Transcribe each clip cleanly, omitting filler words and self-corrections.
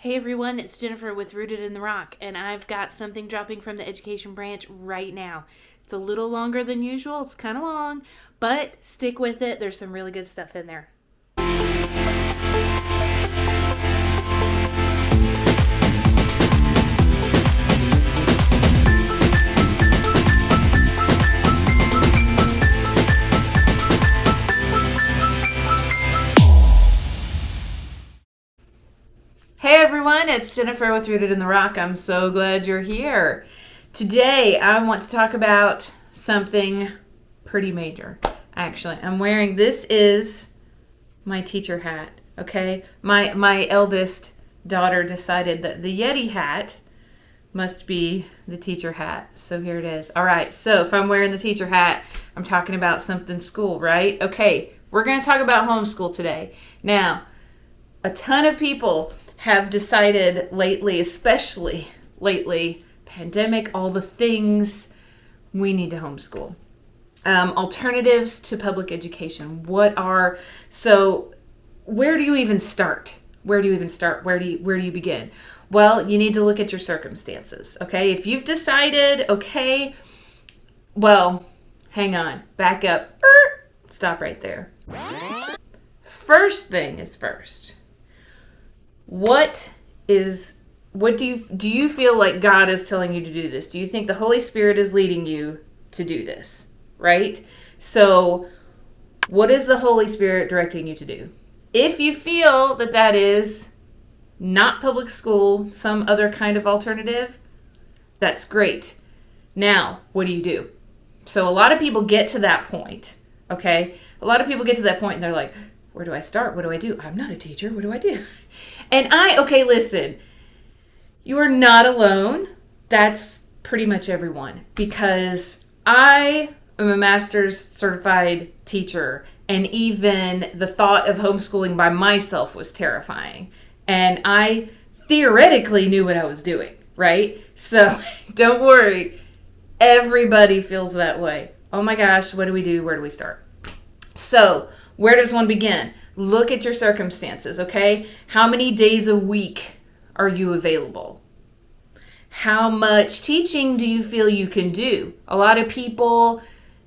Hey everyone, it's Jennifer with Rooted in the Rock, and I've got something dropping from the education branch right now. It's a little longer than usual, it's kind of long, but stick with it. There's some really good stuff in there. Hey everyone, it's Jennifer with Rooted in the Rock. I'm so glad you're here. Today I want to talk about something pretty major. Actually, this is my teacher hat, okay? My eldest daughter decided that the Yeti hat must be the teacher hat. So here it is. All right, so if I'm wearing the teacher hat, I'm talking about something school, right? Okay, we're going to talk about homeschool today. Now, a ton of people have decided lately, especially lately, pandemic, all the things, we need to homeschool. Alternatives to public education. So where do you even start? Where do you begin? Well, you need to look at your circumstances, okay? If you've decided, okay, well, hang on, back up, stop right there. First thing is first. Do you feel like God is telling you to do this? Do you think the Holy Spirit is leading you to do this? Right? So, what is the Holy Spirit directing you to do? If you feel that is not public school, some other kind of alternative, that's great. Now, what do you do? So, a lot of people get to that point, okay? A lot of people get to that point and they're like, where do I start? What do I do? I'm not a teacher. What do I do? And listen, you are not alone. That's pretty much everyone, because I am a master's certified teacher, and even the thought of homeschooling by myself was terrifying. And I theoretically knew what I was doing, right? So don't worry. Everybody feels that way. Oh my gosh, what do we do? Where do we start? So, where does one begin? Look at your circumstances, okay? How many days a week are you available? How much teaching do you feel you can do? A lot of people,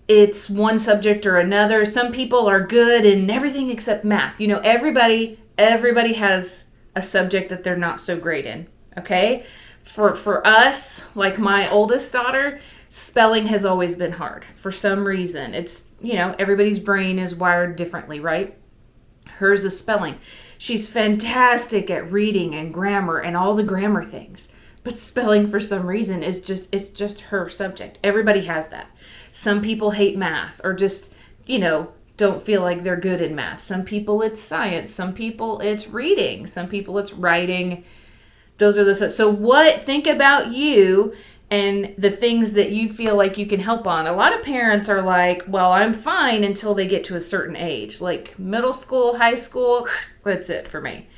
it's one subject or another. Some people are good in everything except math. You know, everybody has a subject that they're not so great in, okay? For us, like my oldest daughter, spelling has always been hard for some reason. It's, everybody's brain is wired differently, right? Hers is spelling. She's fantastic at reading and grammar and all the grammar things. But spelling, for some reason, it's just her subject. Everybody has that. Some people hate math or just, don't feel like they're good in math. Some people it's science. Some people it's reading. Some people it's writing. Think about you and the things that you feel like you can help on. A lot of parents are like, well, I'm fine until they get to a certain age, like middle school, high school, that's it for me.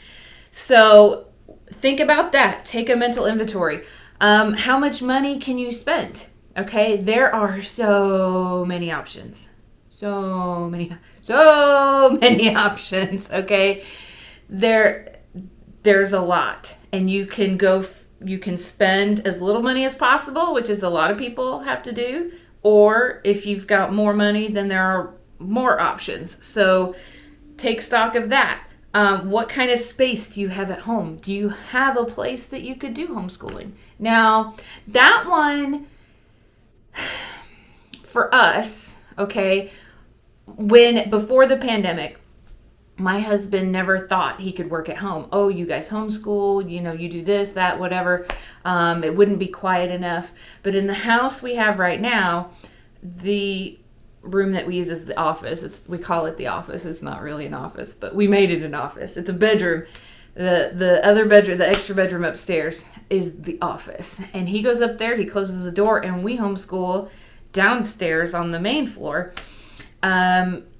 So think about that. Take a mental inventory. How much money can you spend? Okay, there are so many options. So many options, okay? There's a lot, and you can spend as little money as possible, which is a lot of people have to do, or if you've got more money, then there are more options. So take stock of that. What kind of space do you have at home? Do you have a place that you could do homeschooling? Now, that one, for us, okay, before the pandemic, my husband never thought he could work at home. Oh, you guys homeschool, you do this, that, whatever. It wouldn't be quiet enough. But in the house we have right now, the room that we use is the office. We call it the office. It's not really an office, but we made it an office. It's a bedroom. The other bedroom, the extra bedroom upstairs, is the office. And he goes up there, he closes the door, and we homeschool downstairs on the main floor.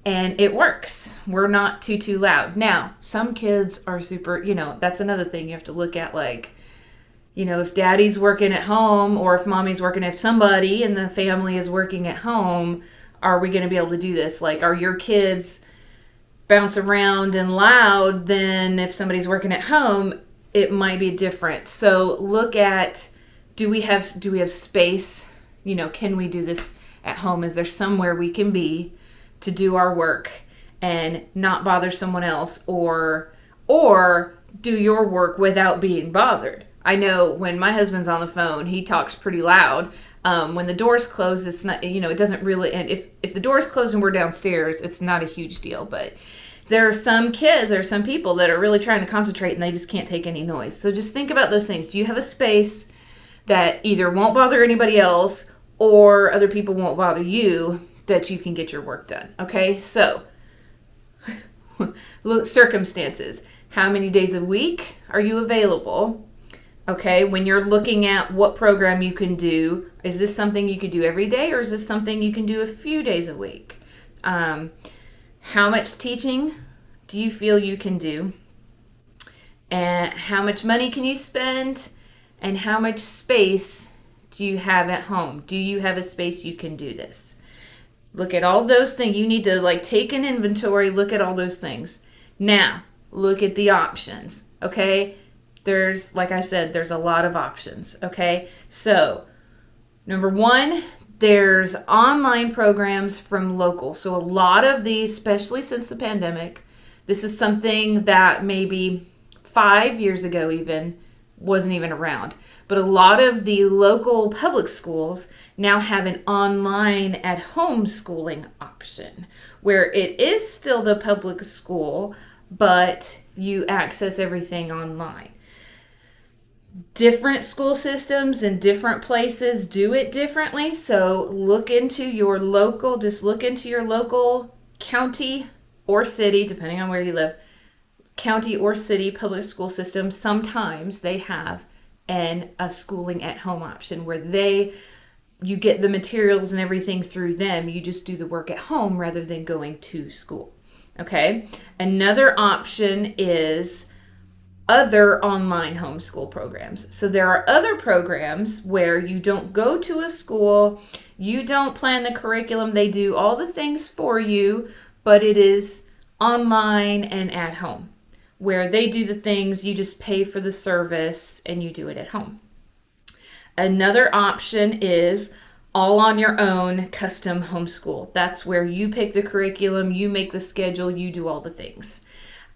And it works. We're not too loud. Now, some kids are super, that's another thing you have to look at, like, if daddy's working at home or if mommy's working, if somebody in the family is working at home, are we going to be able to do this? Like, are your kids bounce around and loud than if somebody's working at home? it might be different. So look at, do we have space? Can we do this at home? Is there somewhere we can be to do our work and not bother someone else, or do your work without being bothered? I know when my husband's on the phone, he talks pretty loud. When the door's closed, it's not, it doesn't really, and if the door's closed and we're downstairs, it's not a huge deal. But there are some people that are really trying to concentrate and they just can't take any noise. So just think about those things. Do you have a space that either won't bother anybody else or other people won't bother you, that you can get your work done? Okay, so look, circumstances. How many days a week are you available? Okay, when you're looking at what program you can do, is this something you can do every day, or is this something you can do a few days a week? How much teaching do you feel you can do? And how much money can you spend? And how much space do you have at home? Do you have a space you can do this? Look at all those things. You need to take an inventory, look at all those things. Now, look at the options, okay? Like I said, there's a lot of options, okay? So, number one, there's online programs from local. So a lot of these, especially since the pandemic, this is something that maybe 5 years ago even wasn't even around. But a lot of the local public schools now have an online at-home schooling option, where it is still the public school, but you access everything online. Different school systems in different places do it differently. So look into your local county or city, depending on where you live, county or city public school system. Sometimes they have a schooling at home option where you get the materials and everything through them. You just do the work at home rather than going to school. Okay. Another option is other online homeschool programs. So there are other programs where you don't go to a school, you don't plan the curriculum, they do all the things for you, but it is online and at home, where they do the things, you just pay for the service and you do it at home. Another option is all on your own custom homeschool. That's where you pick the curriculum, you make the schedule, you do all the things.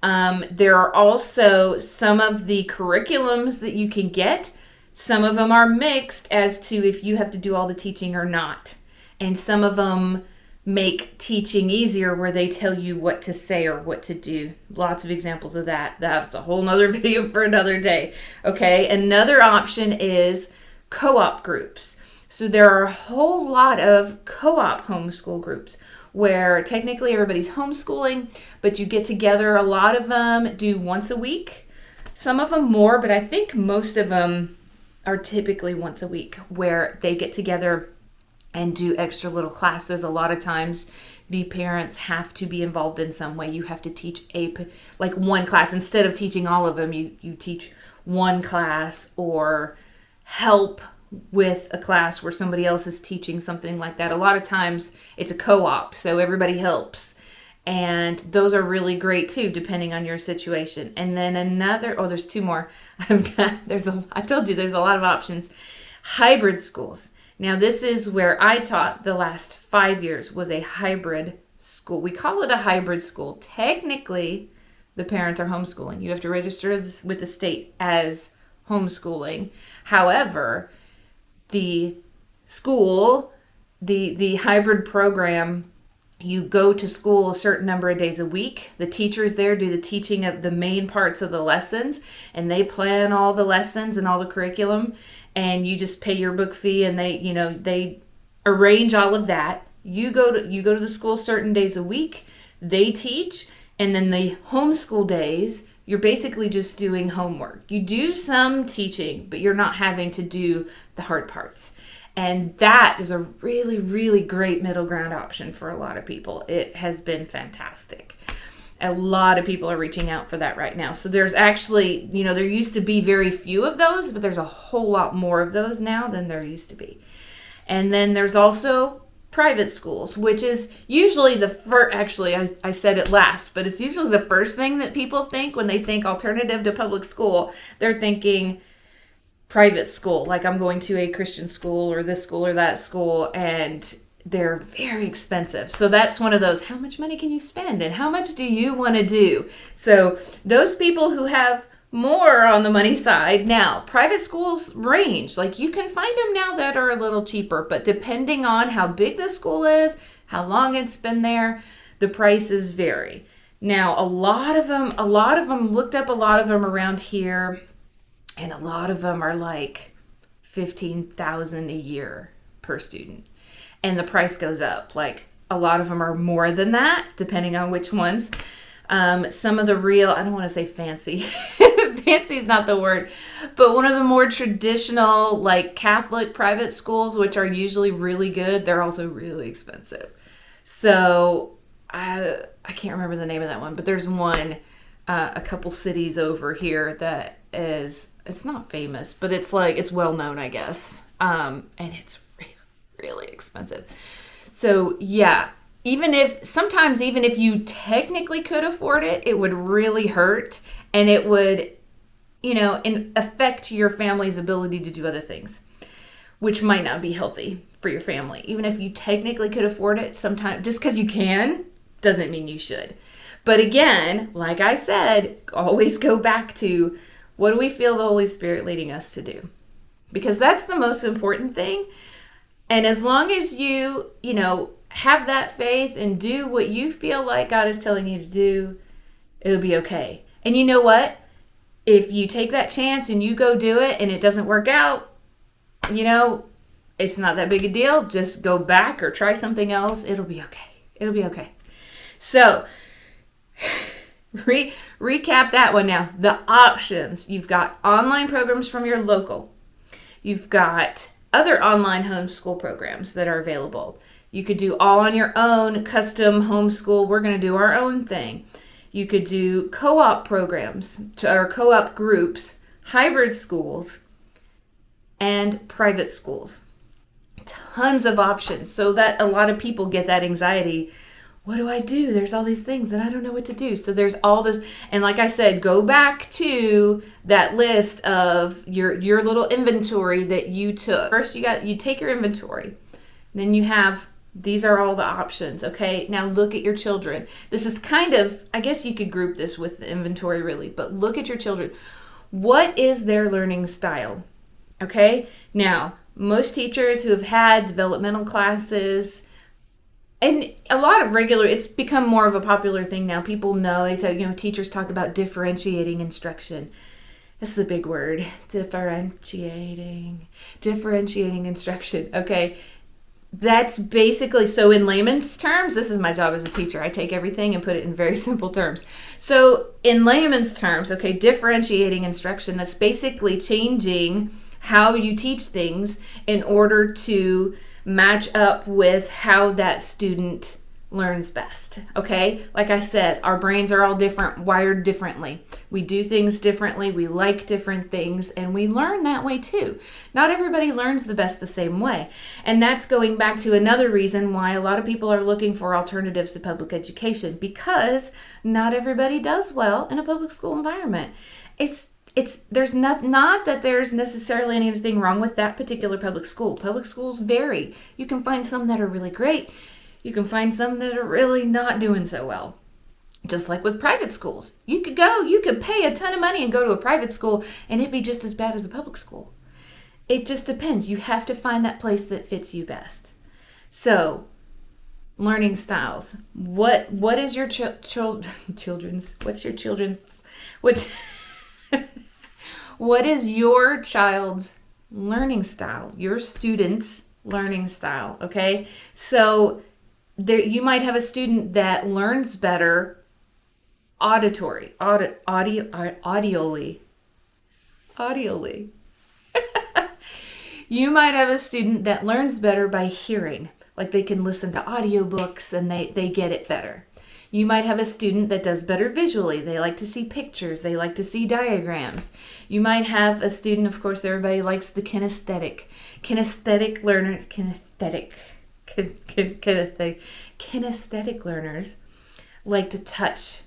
There are also some of the curriculums that you can get. Some of them are mixed as to if you have to do all the teaching or not. And some of them make teaching easier, where they tell you what to say or what to do. Lots of examples of that. That's a whole nother video for another day. Okay, another option is co-op groups. So there are a whole lot of co-op homeschool groups where technically everybody's homeschooling, but you get together. A lot of them do once a week, some of them more, but I think most of them are typically once a week, where they get together and do extra little classes. A lot of times the parents have to be involved in some way. You have to teach one class. Instead of teaching all of them, you teach one class, or help with a class where somebody else is teaching, something like that. A lot of times it's a co-op, so everybody helps. And those are really great too, depending on your situation. And then there's two more. I told you there's a lot of options. Hybrid schools. Now this is where I taught the last 5 years, was a hybrid school. We call it a hybrid school. Technically, the parents are homeschooling. You have to register with the state as homeschooling. However, the school, the hybrid program, you go to school a certain number of days a week. The teachers there do the teaching of the main parts of the lessons, and they plan all the lessons and all the curriculum, and you just pay your book fee, and they arrange all of that. You go to the school certain days a week, they teach, and then the homeschool days, you're basically just doing homework. You do some teaching, but you're not having to do the hard parts. And that is a really, really great middle ground option for a lot of people. It has been fantastic. A lot of people are reaching out for that right now. So there's actually, there used to be very few of those, but there's a whole lot more of those now than there used to be. And then there's also private schools, which is usually the first, actually, I said it last, but it's usually the first thing that people think when they think alternative to public school. They're thinking private school, like I'm going to a Christian school or this school or that school, and they're very expensive. So that's one of those, how much money can you spend and how much do you want to do? So those people who have more on the money side, now private schools range, like you can find them now that are a little cheaper, but depending on how big the school is, how long it's been there, the prices vary. Now a lot of them looked up a lot of them around here, and a lot of them are like $15,000 a year per student. And the price goes up. Like a lot of them are more than that, depending on which ones. Some of the real, I don't want to say fancy. Fancy is not the word. But one of the more traditional, like Catholic private schools, which are usually really good, they're also really expensive. So I can't remember the name of that one, but there's one a couple cities over here that is, it's not famous, but it's like, it's well known, I guess. And it's really expensive. So yeah, sometimes even if you technically could afford it, it would really hurt, and it would, affect your family's ability to do other things, which might not be healthy for your family. Even if you technically could afford it, sometimes just because you can doesn't mean you should. But again, like I said, always go back to, what do we feel the Holy Spirit leading us to do? Because that's the most important thing. And as long as you, have that faith and do what you feel like God is telling you to do, it'll be okay. And you know what? If you take that chance and you go do it and it doesn't work out, it's not that big a deal. Just go back or try something else. It'll be okay. It'll be okay. So, recap that one now. The options. You've got online programs from your local. You've got other online homeschool programs that are available. You could do all on your own, custom homeschool. We're going to do our own thing. You could do co-op programs or co-op groups, hybrid schools, and private schools. Tons of options, so that a lot of people get that anxiety. What do I do? There's all these things and I don't know what to do. So there's all those, and like I said, go back to that list of your little inventory that you took. First, you take your inventory. Then you have, these are all the options. Okay, now look at your children. This is kind of, I guess you could group this with the inventory really, but look at your children. What is their learning style? Okay, now most teachers who have had developmental classes, and a lot of it's become more of a popular thing now. People know, teachers talk about differentiating instruction. That's the big word, differentiating instruction, okay? That's basically, so in layman's terms, this is my job as a teacher. I take everything and put it in very simple terms. So in layman's terms, okay, differentiating instruction, that's basically changing how you teach things in order to match up with how that student learns best, okay? Like I said, our brains are all different, wired differently. We do things differently, we like different things, and we learn that way too. Not everybody learns the best the same way. And that's going back to another reason why a lot of people are looking for alternatives to public education, because not everybody does well in a public school environment. There's not that there's necessarily anything wrong with that particular public school. Public schools vary. You can find some that are really great. You can find some that are really not doing so well. Just like with private schools. You could pay a ton of money and go to a private school and it'd be just as bad as a public school. It just depends. You have to find that place that fits you best. So, learning styles. What is your children's? What's your children? What is your child's learning style? Your student's learning style, okay? So you might have a student that learns better audioly. You might have a student that learns better by hearing, like they can listen to audiobooks and they get it better. You might have a student that does better visually. They like to see pictures. They like to see diagrams. You might have a student, of course, everybody likes the kinesthetic learner. kinesthetic learners like to touch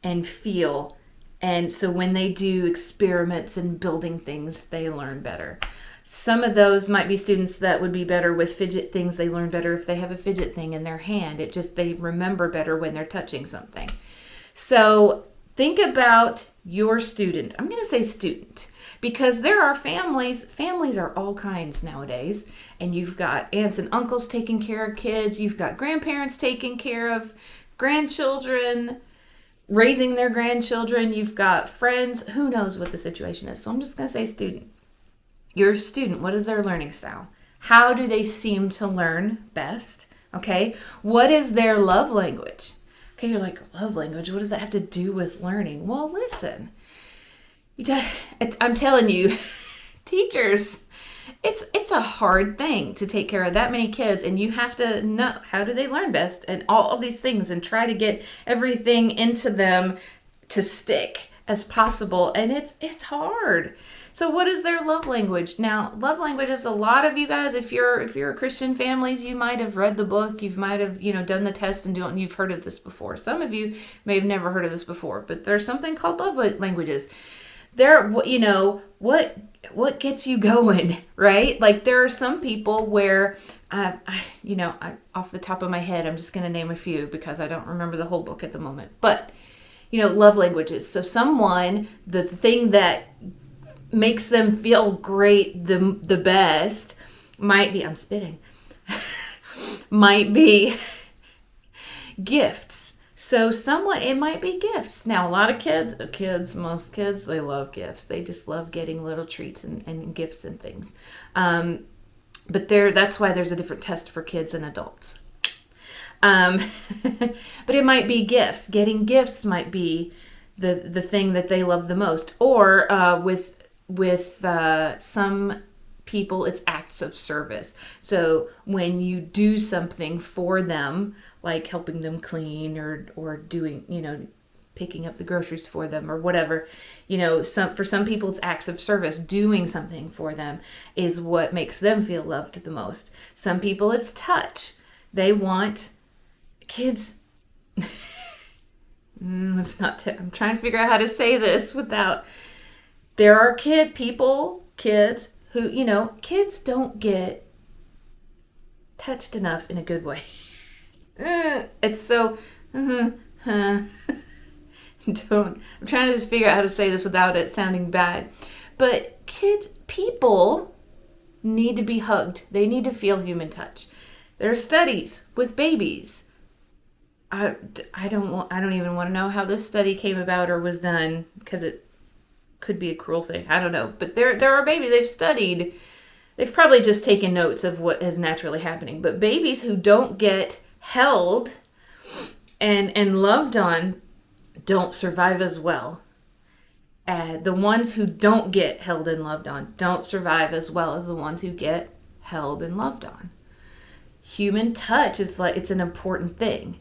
and feel. And so when they do experiments and building things, they learn better. Some of those might be students that would be better with fidget things. They learn better if they have a fidget thing in their hand. They remember better when they're touching something. So think about your student. I'm going to say student because there are families. Families are all kinds nowadays. And you've got aunts and uncles taking care of kids. You've got grandparents taking care of grandchildren, raising their grandchildren. You've got friends. Who knows what the situation is? So I'm just going to say student. Your student, what is their learning style? How do they seem to learn best? Okay. What is their love language? Okay, you're like, love language, what does that have to do with learning? Well, listen. I'm telling you, teachers, it's a hard thing to take care of that many kids, and you have to know how do they learn best and all of these things and try to get everything into them to stick as possible, and it's hard. So what is their love language? Now, love language is a lot of you guys, if you're a Christian families, you might have read the book, you might have, done the test and you've heard of this before. Some of you may have never heard of this before, but there's something called love languages. What gets you going, right? Like there are some people where, off the top of my head, I'm just going to name a few because I don't remember the whole book at the moment, but love languages. So someone, the thing that makes them feel great the best might be, I'm spitting, might be gifts. So it might be gifts. Now, a lot of most kids, they love gifts. They just love getting little treats and gifts and things. But that's why there's a different test for kids and adults. But it might be gifts. Getting gifts might be the thing that they love the most. Or with some people, it's acts of service. So when you do something for them, like helping them clean or doing, picking up the groceries for them or whatever, for some people it's acts of service. Doing something for them is what makes them feel loved the most. Some people it's touch. They want kids. I'm trying to figure out how to say this without. There are kids who, kids don't get touched enough in a good way. It's so, I'm trying to figure out how to say this without it sounding bad. But people need to be hugged. They need to feel human touch. There are studies with babies. I don't even want to know how this study came about or was done because it could be a cruel thing. I don't know. But there are babies they've studied. They've probably just taken notes of what is naturally happening. But babies who don't get held and loved on don't survive as well. The ones who don't get held and loved on don't survive as well as the ones who get held and loved on. Human touch is it's an important thing.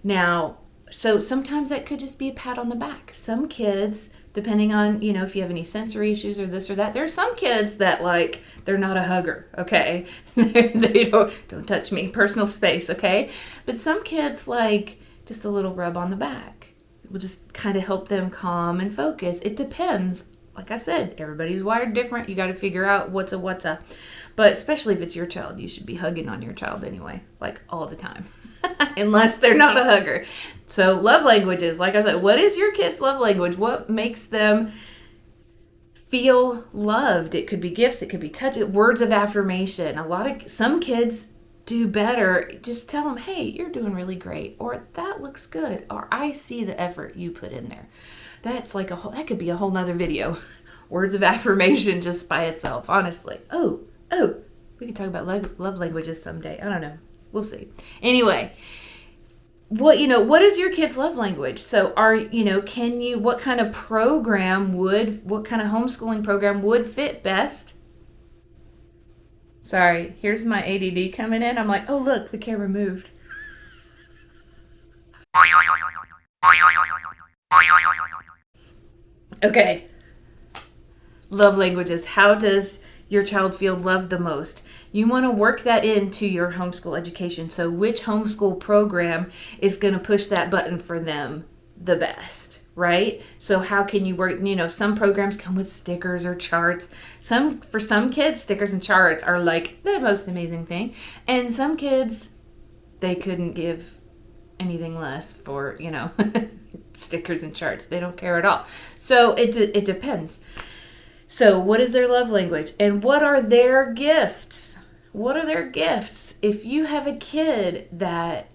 Now, so sometimes that could just be a pat on the back. Some kids, depending on, if you have any sensory issues or this or that, there are some kids that they're not a hugger, okay? They don't touch me, personal space, okay? But some kids just a little rub on the back. It will just kind of help them calm and focus. It depends. Like I said, everybody's wired different. You got to figure out what's a. But especially if it's your child, you should be hugging on your child anyway, all the time. Unless they're not a hugger. So love languages, like I said, what is your kid's love language? What makes them feel loved? It could be gifts, it could be touch, words of affirmation. Some kids do better. Just tell them, hey, you're doing really great, or that looks good, or I see the effort you put in there. That's that could be a whole nother video. Words of affirmation just by itself, honestly. Oh, we could talk about love languages someday. I don't know. We'll see. Anyway, what is your kid's love language? So what kind of homeschooling program would fit best? Sorry, here's my ADD coming in. I'm like, oh, look, the camera moved. Okay. Love languages. How does your child feel loved the most. You want to work that into your homeschool education. So which homeschool program is going to push that button for them the best, right? So how can you work, some programs come with stickers or charts. For some kids, stickers and charts are like the most amazing thing. And some kids, they couldn't give anything less for, stickers and charts. They don't care at all. So it depends. So what is their love language? And what are their gifts? What are their gifts? If you have a kid that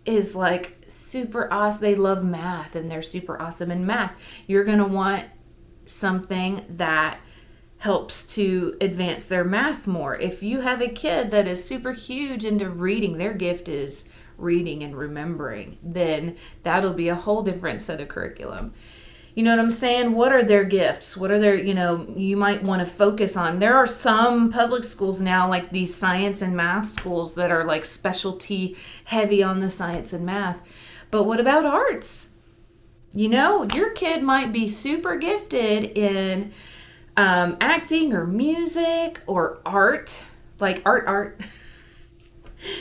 is like super awesome, they love math and they're super awesome in math, you're going to want something that helps to advance their math more. If you have a kid that is super huge into reading, their gift is reading and remembering, then that'll be a whole different set of curriculum. You know what I'm saying? What are their gifts? What are their, you might want to focus on. There are some public schools now, like these science and math schools, that are like specialty heavy on the science and math. But what about arts? Your kid might be super gifted in acting or music or art, like art.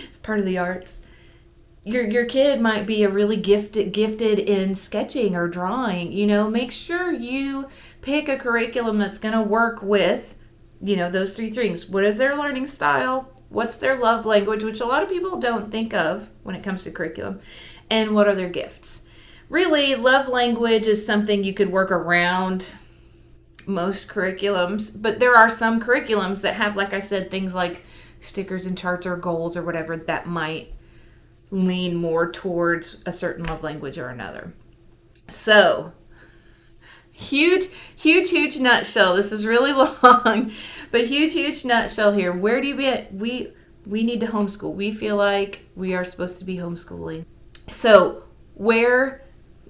It's part of the arts. Your kid might be a really gifted in sketching or drawing. Make sure you pick a curriculum that's going to work with, those three things. What is their learning style? What's their love language, which a lot of people don't think of when it comes to curriculum, and what are their gifts? Really, love language is something you could work around most curriculums, but there are some curriculums that have, like I said, things like stickers and charts or goals or whatever that might lean more towards a certain love language or another. So, huge nutshell. This is really long, but huge nutshell here. Where do you get? We need to homeschool. We feel like we are supposed to be homeschooling. So, where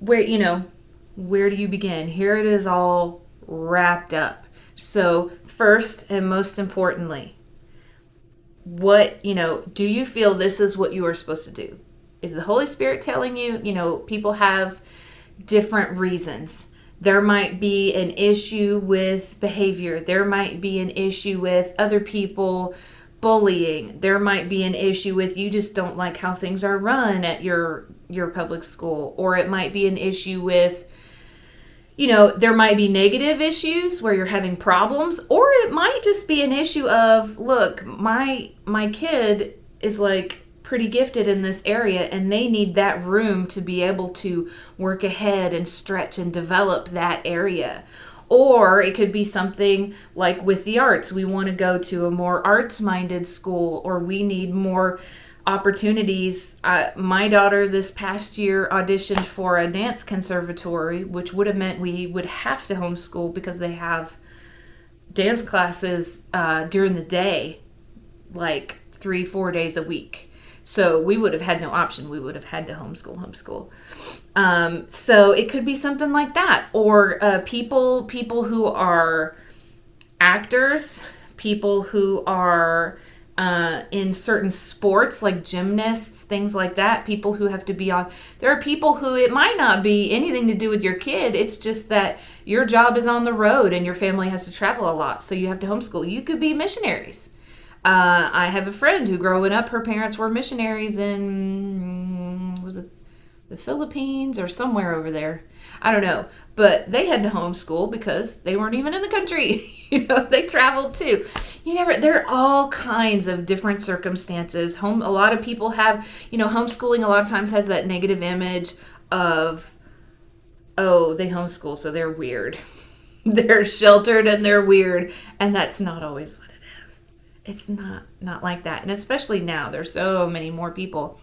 do you begin? Here it is all wrapped up. So, first and most importantly, do you feel this is what you are supposed to do? Is the Holy Spirit telling you? People have different reasons. There might be an issue with behavior. There might be an issue with other people bullying. There might be an issue with you just don't like how things are run at your public school. Or it might be an issue with, there might be negative issues where you're having problems, or it might just be an issue of, look, my kid is like pretty gifted in this area and they need that room to be able to work ahead and stretch and develop that area. Or it could be something like with the arts. We want to go to a more arts-minded school, or we need more opportunities. My daughter this past year auditioned for a dance conservatory, which would have meant we would have to homeschool because they have dance classes during the day, like 3-4 days a week. So we would have had no option. We would have had to homeschool. So it could be something like that, or people who are actors, people who are in certain sports like gymnasts, things like that, people who have to be on. There are people who it might not be anything to do with your kid. It's just that your job is on the road and your family has to travel a lot, so you have to homeschool. You could be missionaries. I have a friend who growing up, her parents were missionaries in, was it the Philippines or somewhere over there? I don't know. But they had to homeschool because they weren't even in the country. They traveled too. There are all kinds of different circumstances. A lot of people have, homeschooling a lot of times has that negative image of, oh, they homeschool, so they're weird. They're sheltered and they're weird. And that's not always what it is. It's not like that. And especially now, there's so many more people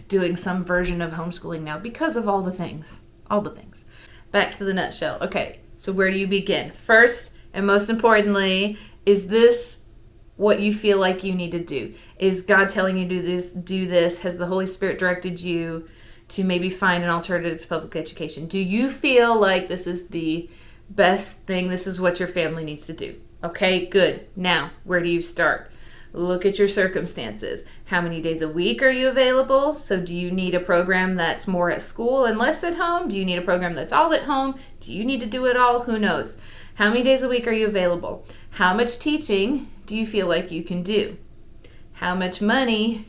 doing some version of homeschooling now because of all the things. Back to the nutshell. Okay, so where do you begin? First and most importantly, is this what you feel like you need to do? Is God telling you to do this? Has the Holy Spirit directed you to maybe find an alternative to public education? Do you feel like this is the best thing? This is what your family needs to do? Okay, good. Now, where do you start? Look at your circumstances. How many days a week are you available? So do you need a program that's more at school and less at home? Do you need a program that's all at home? Do you need to do it all? Who knows? How many days a week are you available? How much teaching do you feel like you can do? How much money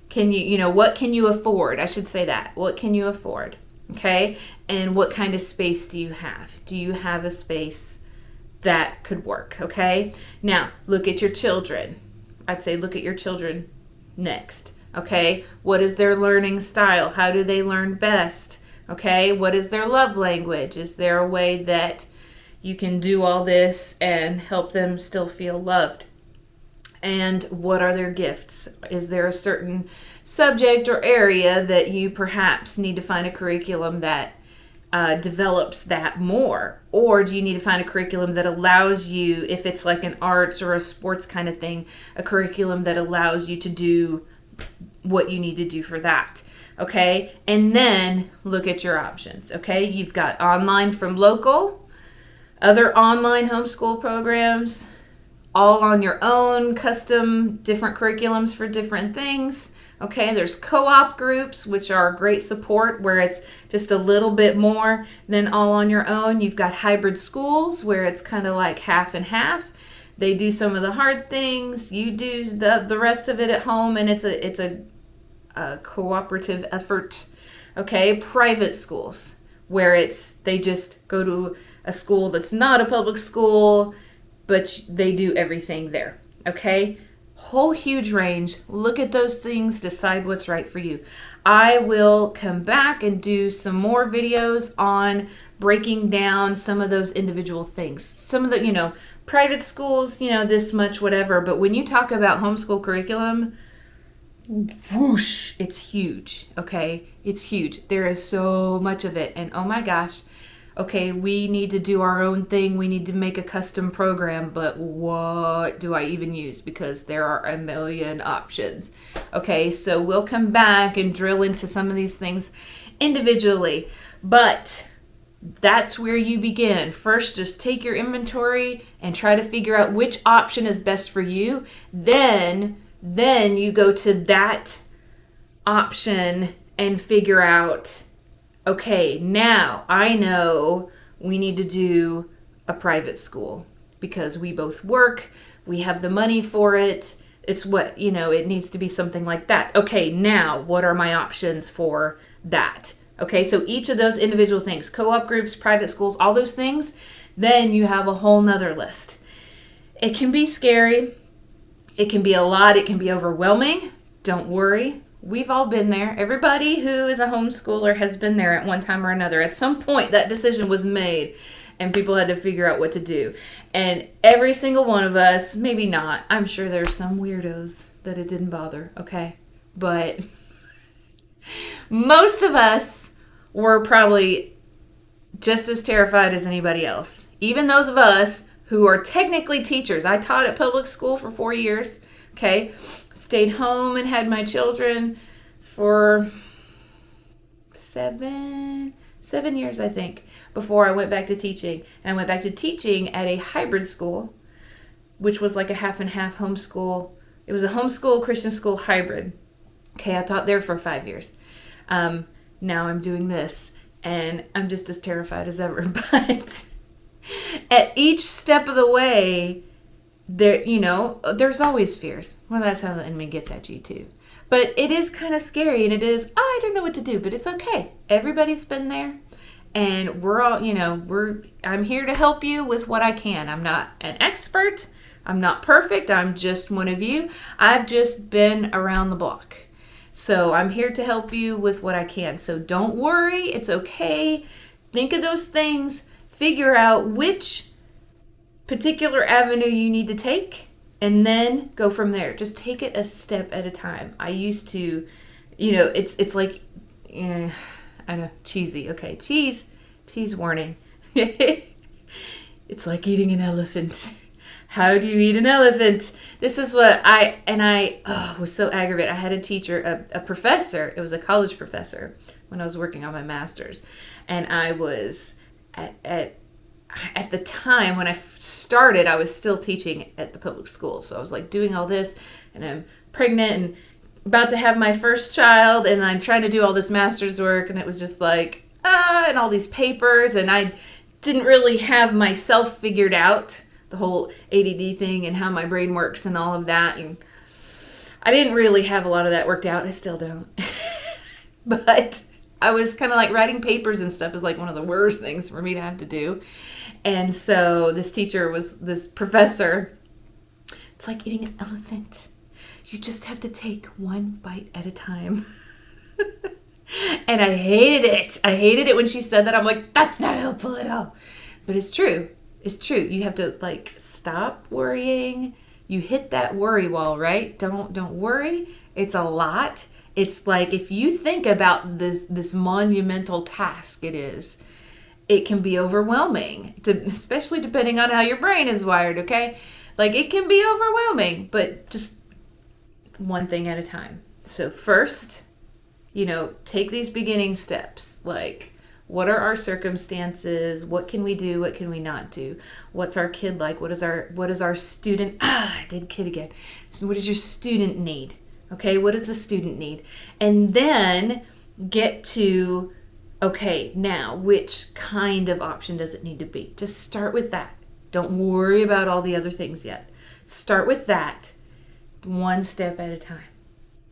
can what can you afford? I should say that. What can you afford? Okay? And what kind of space do you have? Do you have a space that could work? Okay? Now, look at your children. I'd say look at your children next. Okay? What is their learning style? How do they learn best? Okay? What is their love language? Is there a way that you can do all this and help them still feel loved? And what are their gifts? Is there a certain subject or area that you perhaps need to find a curriculum that develops that more? Or do you need to find a curriculum that allows you, if it's like an arts or a sports kind of thing, a curriculum that allows you to do what you need to do for that? Okay? And then look at your options. Okay? You've got online from local, other online homeschool programs, all on your own, custom, different curriculums for different things. Okay, there's co-op groups, which are great support, where it's just a little bit more than all on your own. You've got hybrid schools, where it's kind of like half and half. They do some of the hard things, you do the rest of it at home, and it's a cooperative effort. Okay, private schools, where they just go to a school that's not a public school, but they do everything there. Okay? Whole huge range. Look at those things, decide what's right for you. I will come back and do some more videos on breaking down some of those individual things. Some of the, private schools, this much, whatever. But when you talk about homeschool curriculum, whoosh, it's huge. Okay? It's huge. There is so much of it. And oh my gosh, okay, we need to do our own thing. We need to make a custom program, but what do I even use? Because there are a million options. Okay, so we'll come back and drill into some of these things individually, but that's where you begin. First, just take your inventory and try to figure out which option is best for you. Then you go to that option and figure out, okay, now I know we need to do a private school because we both work, we have the money for it. It's what, it needs to be something like that. Okay, now what are my options for that? Okay, so each of those individual things, co-op groups, private schools, all those things, then you have a whole nother list. It can be scary. It can be a lot. It can be overwhelming. Don't worry. We've all been there. Everybody who is a homeschooler has been there at one time or another. At some point, that decision was made and people had to figure out what to do. And every single one of us, maybe not. I'm sure there's some weirdos that it didn't bother, okay? But most of us were probably just as terrified as anybody else. Even those of us who are technically teachers. I taught at public school for 4 years, okay? Stayed home and had my children for seven years, I think, before I went back to teaching. And I went back to teaching at a hybrid school, which was like a half and half homeschool. It was a homeschool Christian school hybrid. Okay, I taught there for 5 years. Now I'm doing this, and I'm just as terrified as ever. But at each step of the way, there's always fears. Well, that's how the enemy gets at you too. But it is kind of scary, and it is, I don't know what to do, but it's okay. Everybody's been there, and we're all, I'm here to help you with what I can. I'm not an expert. I'm not perfect. I'm just one of you. I've just been around the block. So I'm here to help you with what I can. So don't worry. It's okay. Think of those things. Figure out which particular avenue you need to take, and then go from there. Just take it a step at a time. I used to, it's like, I know, cheesy. Okay, cheese warning. It's like eating an elephant. How do you eat an elephant? This is what I was so aggravated. I had a teacher, a professor. It was a college professor when I was working on my master's, and I was at the time when I started, I was still teaching at the public school. So I was like doing all this, and I'm pregnant and about to have my first child, and I'm trying to do all this master's work, and it was just like, and all these papers, and I didn't really have myself figured out, the whole ADD thing and how my brain works and all of that. And I didn't really have a lot of that worked out. I still don't. But I was kind of like writing papers and stuff is like one of the worst things for me to have to do. And so this professor, it's like eating an elephant. You just have to take one bite at a time. And I hated it. I hated it when she said that. I'm like, that's not helpful at all. But it's true. It's true. You have to like stop worrying. You hit that worry wall, right? Don't worry. It's a lot. It's like if you think about this monumental task it can be overwhelming, especially depending on how your brain is wired, okay? Like it can be overwhelming, but just one thing at a time. So first, take these beginning steps. Like, what are our circumstances? What can we do? What can we not do? What's our kid like? What is our student? I did kid again. So what does your student need? Okay, what does the student need? And then get to, okay, now which kind of option does it need to be? Just start with that. Don't worry about all the other things yet. Start with that, one step at a time.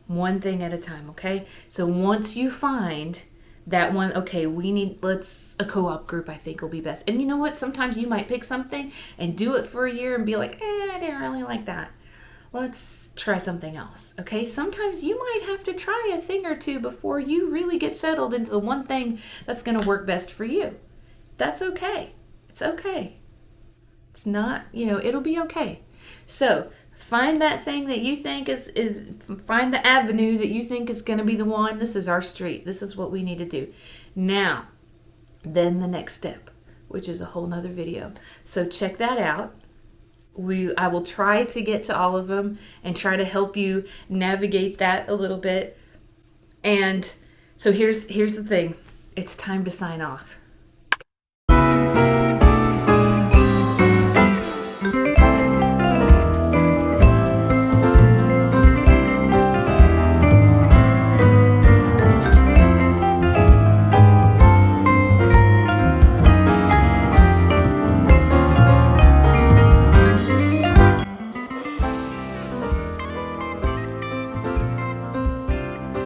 One thing at a time, okay? So once you find that one, okay, a co-op group I think will be best. And you know what? Sometimes you might pick something and do it for a year and be like, I didn't really like that. Let's try something else, okay? Sometimes you might have to try a thing or two before you really get settled into the one thing that's going to work best for you. That's okay. It's okay. It's not, it'll be okay. So find that thing that you think find the avenue that you think is going to be the one. This is our street. This is what we need to do. Now, then the next step, which is a whole nother video. So check that out. I will try to get to all of them and try to help you navigate that a little bit. And so here's the thing. It's time to sign off.